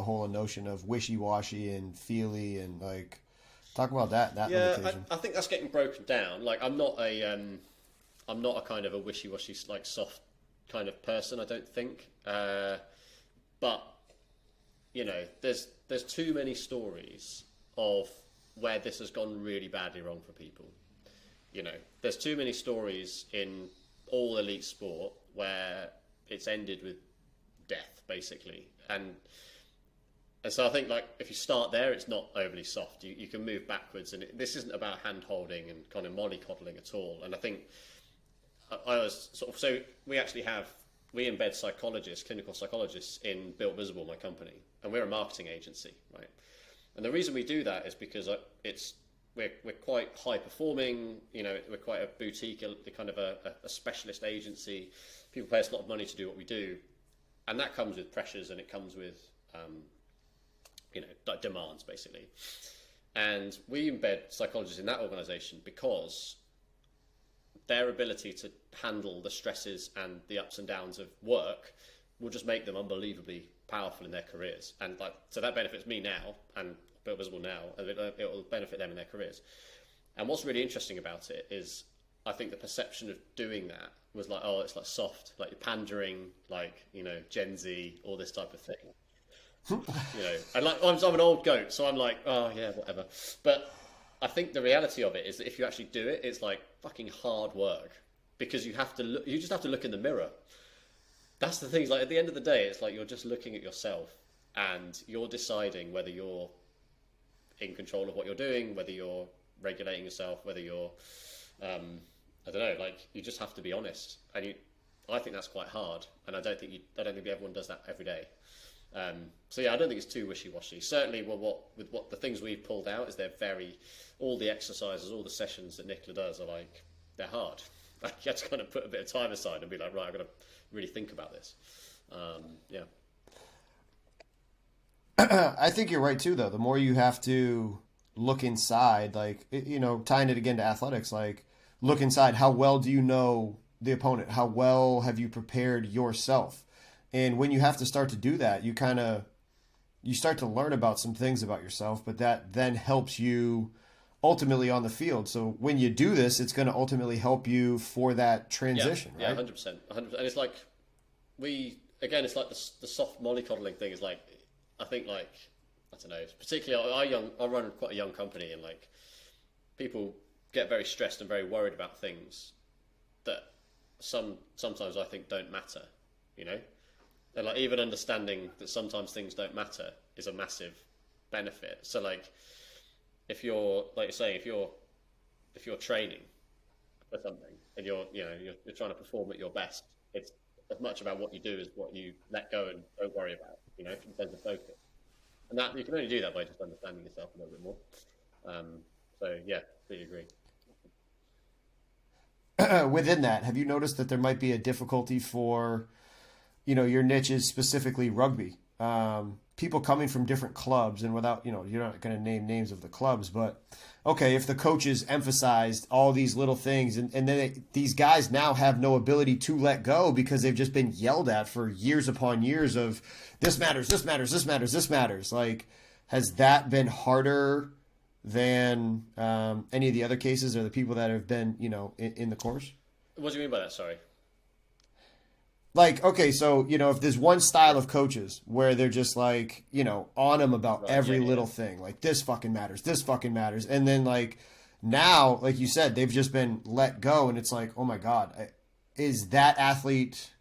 whole notion of wishy washy and feely and like talk about that Yeah, limitation. I think that's getting broken down. Like I'm not a kind of a wishy washy like soft kind of person. I don't think, but you know, there's too many stories of where this has gone really badly wrong for people. You know, there's too many stories in all elite sport where it's ended with death, basically. And so I think, like, if you start there, it's not overly soft. You can move backwards, and this isn't about hand holding and kind of mollycoddling at all. And I think I was sort of, so we embed psychologists, clinical psychologists in Built Visible, my company, and we're a marketing agency, right? And the reason we do that is because we're quite high performing. You know, we're quite a boutique, kind of a specialist agency. People pay us a lot of money to do what we do, and that comes with pressures, and it comes with you know, like demands, basically. And we embed psychologists in that organisation because their ability to handle the stresses and the ups and downs of work will just make them unbelievably powerful in their careers. And like, so that benefits me now and Built Visible now, and it will benefit them in their careers. And what's really interesting about it is I think the perception of doing that was like, oh, it's like soft, like you're pandering, like, you know, Gen Z, all this type of thing. You know, and like I'm an old goat, so I'm like, oh yeah, whatever. But I think the reality of it is that if you actually do it, it's like fucking hard work, because you have to look, you just have to look in the mirror. That's the thing. Like at the end of the day, it's like you're just looking at yourself and you're deciding whether you're in control of what you're doing, whether you're regulating yourself, whether you're I don't know, like you just have to be honest. And I think that's quite hard, and I don't think everyone does that every day. So yeah, I don't think it's too wishy-washy. Certainly, with what the things we've pulled out is all the exercises, all the sessions that Nicola does are like, they're hard. Like you have to kind of put a bit of time aside and be like, right, I've got to really think about this. Yeah. I think you're right too, though. The more you have to look inside, like you know, tying it again to athletics, like look inside. How well do you know the opponent? How well have you prepared yourself? And when you have to start to do that, you start to learn about some things about yourself, but that then helps you ultimately on the field. So when you do this, it's going to ultimately help you for that transition, yeah, right? 100%, 100%. And it's like it's like the soft mollycoddling thing is like, I think like, I don't know, particularly I run quite a young company, and like people get very stressed and very worried about things that sometimes I think don't matter, you know? And like even understanding that sometimes things don't matter is a massive benefit. So like if you're like you're saying, if you're training for something and you're trying to perform at your best, it's as much about what you do as what you let go and don't worry about, you know, in terms of focus. And that you can only do that by just understanding yourself a little bit more. So yeah, completely agree. Within that, have you noticed that there might be a difficulty for, you know, your niche is specifically rugby? People coming from different clubs, and without, you know, you're not going to name names of the clubs, but okay, if the coaches emphasized all these little things, and then these guys now have no ability to let go because they've just been yelled at for years upon years of this matters, this matters, this matters, this matters. Like, has that been harder than any of the other cases or the people that have been, you know, in the course? What do you mean by that? Sorry. Like, okay, so, you know, if there's one style of coaches where they're just like, you know, on them about Right, every yeah, little thing, like this fucking matters, this fucking matters. And then like now, like you said, they've just been let go, and it's like, oh my God, is that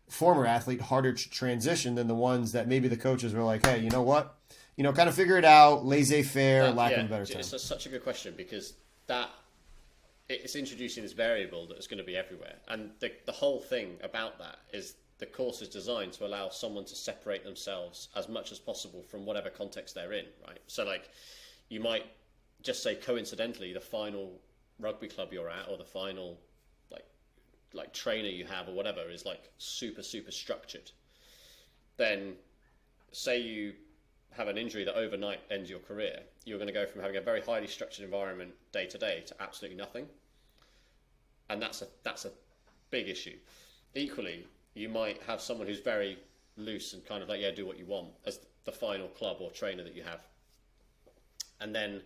former athlete, harder to transition than the ones that maybe the coaches were like, hey, you know what? You know, kind of figure it out, laissez-faire, lack of a better term. It's such a good question, because it's introducing this variable that is going to be everywhere. And the whole thing about that is the course is designed to allow someone to separate themselves as much as possible from whatever context they're in, right? So like you might just say coincidentally the final rugby club you're at, or the final like trainer you have or whatever is like super structured. Then say you have an injury that overnight ends your career, you're going to go from having a very highly structured environment day to day to absolutely nothing. And that's a big issue. Equally, you might have someone who's very loose and kind of like, yeah, do what you want, as the final club or trainer that you have, and then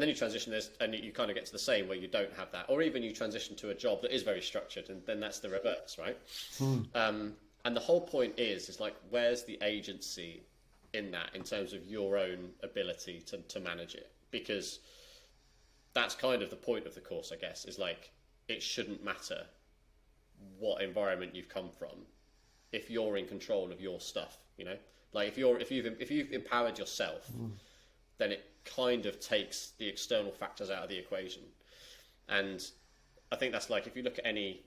you transition this, and you kind of get to the same where you don't have that, or even you transition to a job that is very structured, and then that's the reverse, right? And the whole point is like, where's the agency in that, in terms of your own ability to manage it? Because that's kind of the point of the course, I guess, is like, it shouldn't matter what environment you've come from if you're in control of your stuff, you know? Like if you've empowered yourself, then it kind of takes the external factors out of the equation. And I think that's like, if you look at any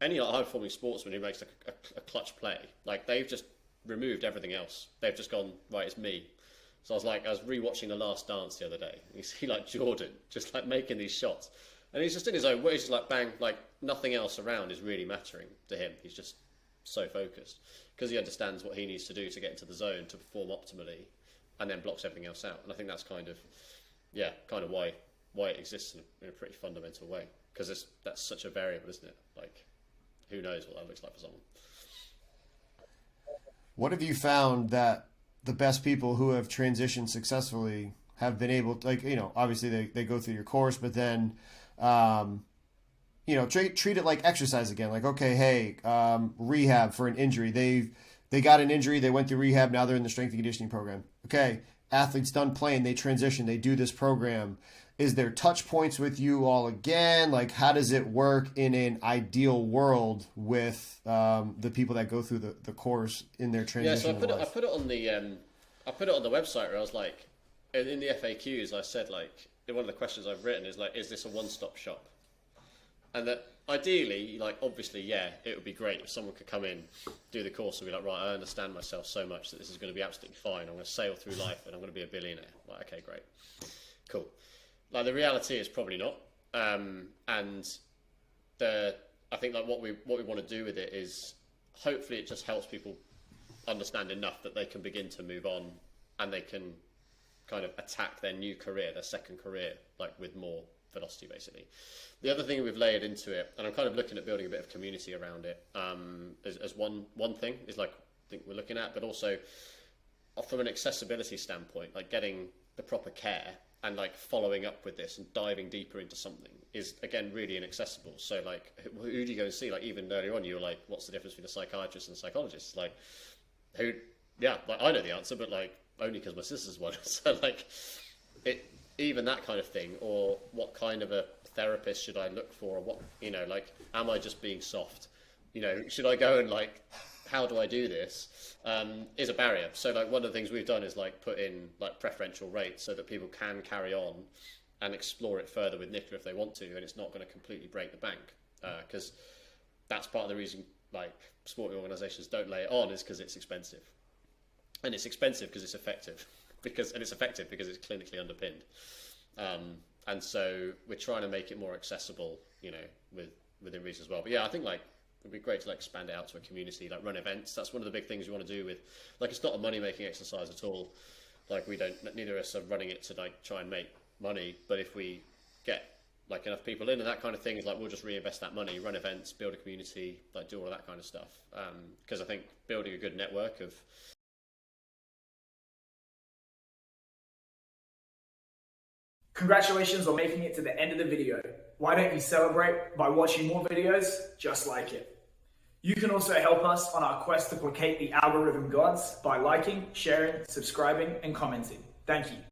high performing sportsman who makes a clutch play, like they've just removed everything else. They've just gone, right, it's me. So I was rewatching The Last Dance the other day. You see like Jordan just like making these shots, and he's just in his own way. He's just like bang, like nothing else around is really mattering to him. He's just so focused because he understands what he needs to do to get into the zone to perform optimally, and then blocks everything else out. And I think that's kind of why it exists in a pretty fundamental way, because that's such a variable, isn't it? Like, who knows what that looks like for someone. What have you found that the best people who have transitioned successfully have been able to, like, you know, obviously they go through your course, but then, you know, treat it like exercise again. Like, okay, hey, rehab for an injury. They got an injury. They went through rehab. Now they're in the strength and conditioning program. Okay. Athletes done playing. They transition. They do this program. Is there touch points with you all again? Like, how does it work in an ideal world with the people that go through the course in their transition? Yeah, so I put it on the website where I was like, in the FAQs, I said like, one of the questions I've written is like, is this a one-stop shop? And that ideally, like, obviously, yeah, it would be great if someone could come in, do the course, and be like, right, I understand myself so much that this is going to be absolutely fine. I'm going to sail through life, and I'm going to be a billionaire. Like, okay, great, cool. Like, the reality is probably not. And I think like what we want to do with it is, hopefully it just helps people understand enough that they can begin to move on, and they can kind of attack their new career, their second career, like with more velocity, basically. The other thing we've layered into it, and I'm kind of looking at building a bit of community around it, as one thing is like, I think we're looking at, but also from an accessibility standpoint, like getting the proper care and like following up with this and diving deeper into something is, again, really inaccessible. So like, who do you go and see? Like, even earlier on, you were like, what's the difference between a psychiatrist and a psychologist? Like, who? Yeah, like I know the answer, but like only because my sister's one. So like, even that kind of thing, or what kind of a therapist should I look for, or what, you know, like, am I just being soft? You know, should I go and like, how do I do this? Is a barrier. So like, one of the things we've done is like put in like preferential rates so that people can carry on and explore it further with Nicola if they want to, and it's not going to completely break the bank, because that's part of the reason like sporting organisations don't lay it on, is because it's expensive, and it's expensive because it's effective, and it's effective because it's clinically underpinned, and so we're trying to make it more accessible, you know, within reason as well. But yeah, I think like it'd be great to like expand it out to a community, like run events. That's one of the big things we want to do with, like, it's not a money making exercise at all. Like, neither of us are running it to like try and make money, but if we get like enough people in and that kind of thing, is like, we'll just reinvest that money, run events, build a community, like do all of that kind of stuff. Because I think building a good network of Congratulations on making it to the end of the video. Why don't you celebrate by watching more videos just like it? You can also help us on our quest to placate the algorithm gods by liking, sharing, subscribing, and commenting. Thank you.